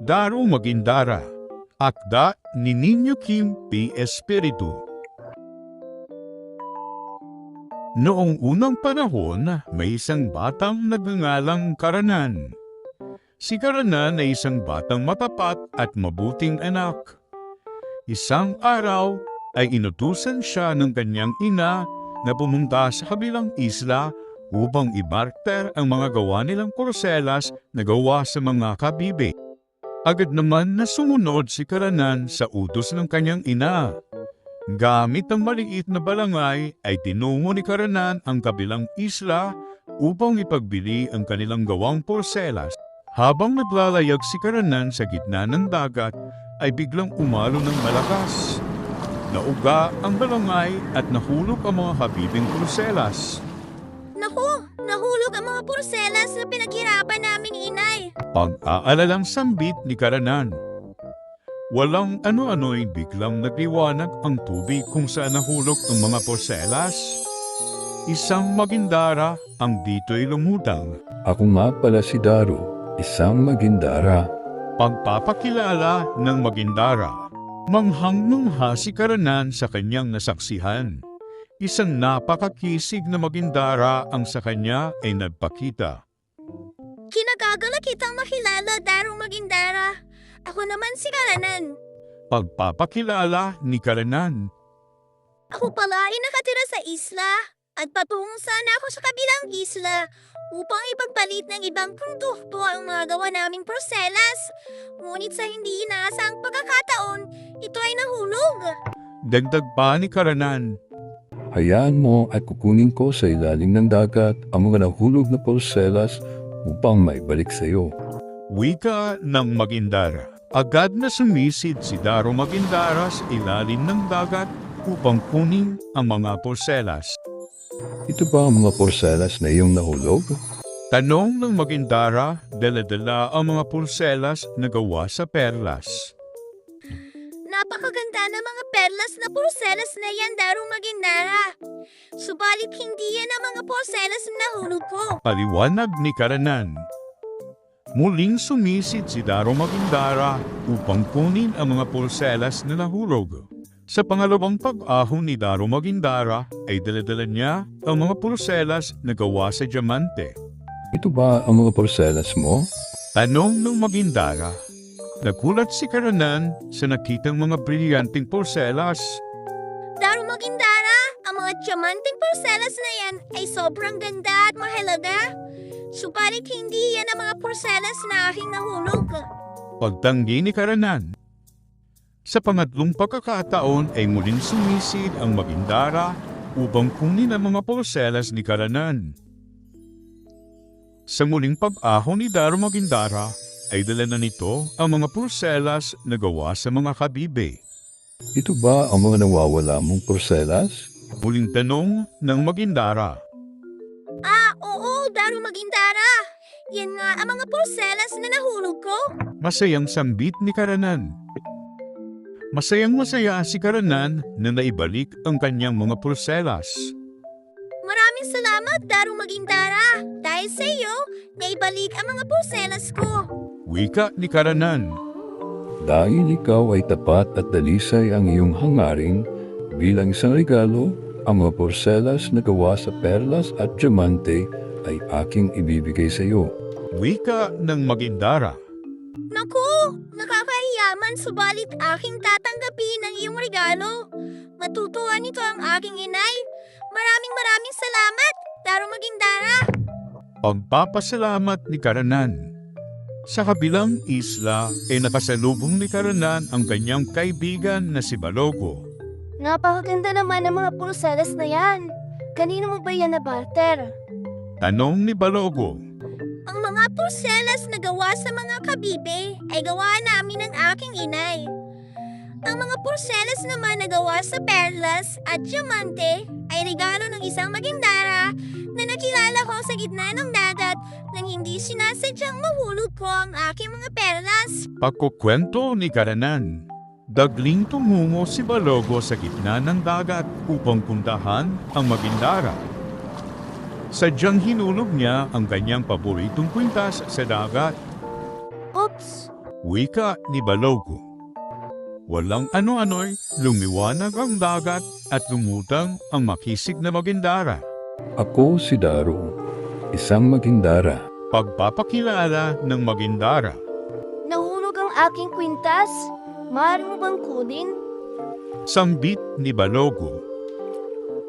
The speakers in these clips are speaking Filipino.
Daro Magindara, akda ni Niño Kim P. Espiritu. Noong unang panahon, may isang batang nagngangalang Karanan. Si Karanan ay isang batang matapat at mabuting anak. Isang araw ay inutusan siya ng kanyang ina na pumunta sa kabilang isla upang ibarter ang mga gawa nilang porselas na gawa sa mga kabibe. Agad naman na sumunod si Karanan sa utos ng kanyang ina. Gamit ang maliit na balangay ay tinungo ni Karanan ang kabilang isla upang ipagbili ang kanilang gawang porselas. Habang naglalayag si Karanan sa gitna ng dagat ay biglang umalo ng malakas. Nauga ang balangay at nahulog ang mga kabibing porselas. Naku, nahulog ang mga porselas na pinaghirapan naming inay. Pag-aalalang sambit ni Karanan. Walang ano-ano'y biglang nagliwanag ang tubig kung saan nahulog ang mga porselas. Isang magindara ang dito'y lumutang. Ako nga pala si Daro, isang magindara. Pagpapakilala ng magindara. Manghang-mangha si Karanan sa kanyang nasaksihan. Isang napakakisig na magindara ang sa kanya ay nagpakita. Kinagagala kitang makilala, Daro Magindara. Ako naman si Karanan. Pagpapakilala ni Karanan. Ako pala ay nakatira sa isla at patungo sana ako sa kabilang isla upang ipagpalit ng ibang produkto ang mga gawa naming porselas. Ngunit sa hindi inaasang pagkakataon, ito ay nahulog. Dagdag pa ni Karanan. Hayaan mo at kukunin ko sa ilalim ng dagat ang mga nahulog na porselas upang maibalik sa iyo. Wika ng magindara. Agad na sumisid si Daro Magindara sa ilalim ng dagat upang kunin ang mga porselas. Ito ba ang mga porselas na iyong nahulog? Tanong ng magindara, dala-dala ang mga porselas na gawa sa perlas. Napakaganda ng mga perlas na porselas na yan, Daro Magindara. Subalit hindi yan ang mga porselas na nahulog ko. Paliwanag ni Karanan. Muling sumisid si Daro Magindara upang kunin ang mga porselas na nahulog. Sa pangalawang pag-ahon ni Daro Magindara ay dala-dala niya ang mga porselas na gawa sa diamante. Ito ba ang mga porselas mo? Tanong ng magindara. Nagulat si Karanan sa nakitang mga brilyanteng porselas. Daro Magindara, ang mga diamanteng porselas na yan ay sobrang ganda at mahalaga. Subalit hindi yan ang mga porselas na aking nahulog. Pagtanggi ni Karanan. Sa pangatlong pagkakataon ay muling sumisid ang magindara upang kunin ang mga porselas ni Karanan. Sa muling pag-ahon ni Daro Magindara ay dala na nito ang mga porselas na gawa sa mga kabibe. Ito ba ang mga nawawala mong porselas? Muling tanong ng magindara. Oo, Daro Magindara. Yan nga ang mga porselas na nahulog ko. Masayang sambit ni Karanan. Masayang-masaya si Karanan na naibalik ang kanyang mga porselas. Maraming salamat, Daro Magindara. Dahil sa iyo, naibalik ang mga porselas ko. Wika ni Karanan. Dahil ikaw ay tapat at dalisay ang iyong hangarin, bilang isang regalo, ang mga porselas na gawa sa perlas at diamante ay aking ibibigay sa iyo. Wika ng magindara. Naku, nakakahiyaman subalit aking tatanggapin ang iyong regalo. Matutuwa nito ang aking inay. Maraming salamat, Daro Magindara. Pagpapasalamat ni Karanan. Sa kabilang isla ay nakasalubong ni Karanan ang kanyang kaibigan na si Balogo. Napakaganda naman ng mga porselas na yan. Kanino mo ba yan nabarter? Tanong ni Balogo. Ang mga porselas na gawa sa mga kabibe ay gawa namin ng aking inay. Ang mga porselas naman na gawa sa perlas at diamante ay regalo ng isang magindara na nakilala ko sa gitna ng dagat nang hindi sinasadyang mahulog ko ang aking mga perlas. Pagkukwento ni Karanan. Dagling tumungo si Balogo sa gitna ng dagat upang puntahan ang magindara. Sadyang hinulog niya ang kanyang paboritong kwintas sa dagat. Oops! Wika ni Balogo. Walang ano-ano'y lumiwanag ang dagat at lumutang ang makisig na magindara. Ako si Daro, isang magindara. Pagpapakilala ng magindara. Nahulog ang aking kwintas. Maaari mo bang kunin? Sambit ni Balogo.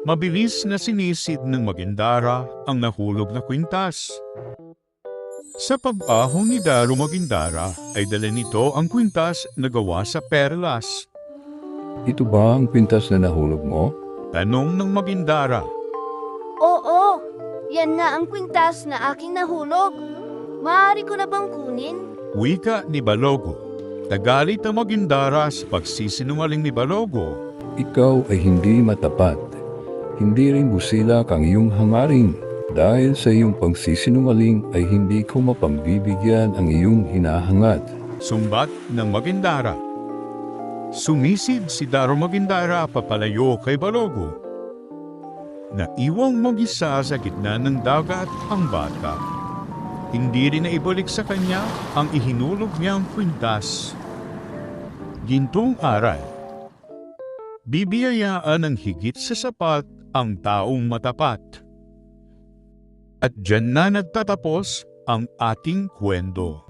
Mabilis na sinisid ng magindara ang nahulog na kwintas. Sa pag-ahon ni Daro Magindara ay dala nito ang kwintas na gawa sa perlas. Ito ba ang kwintas na nahulog mo? Tanong ng Magindara. Oo, yan nga ang kwintas na aking nahulog. Maaari ko na bang kunin? Wika ni Balogo. Tagalit ang Magindara sa pagsisinungaling ni Balogo. Ikaw ay hindi matapat. Hindi rin busilak ang iyong hangarin. Dahil sa iyong pagsisinungaling ay hindi ko mapambibigyan ang iyong hinahangad. Sumbat ng Magindara. Sumisid si Daro Magindara papalayo kay Balogo. Naiwang mag-isa sa gitna ng dagat ang bata. Hindi rin naibalik sa kanya ang ihinulog niyang kwintas. Gintong aral. Bibiyayaan ng higit sa sapat ang taong matapat. At dyan na nagtatapos ang ating kwento.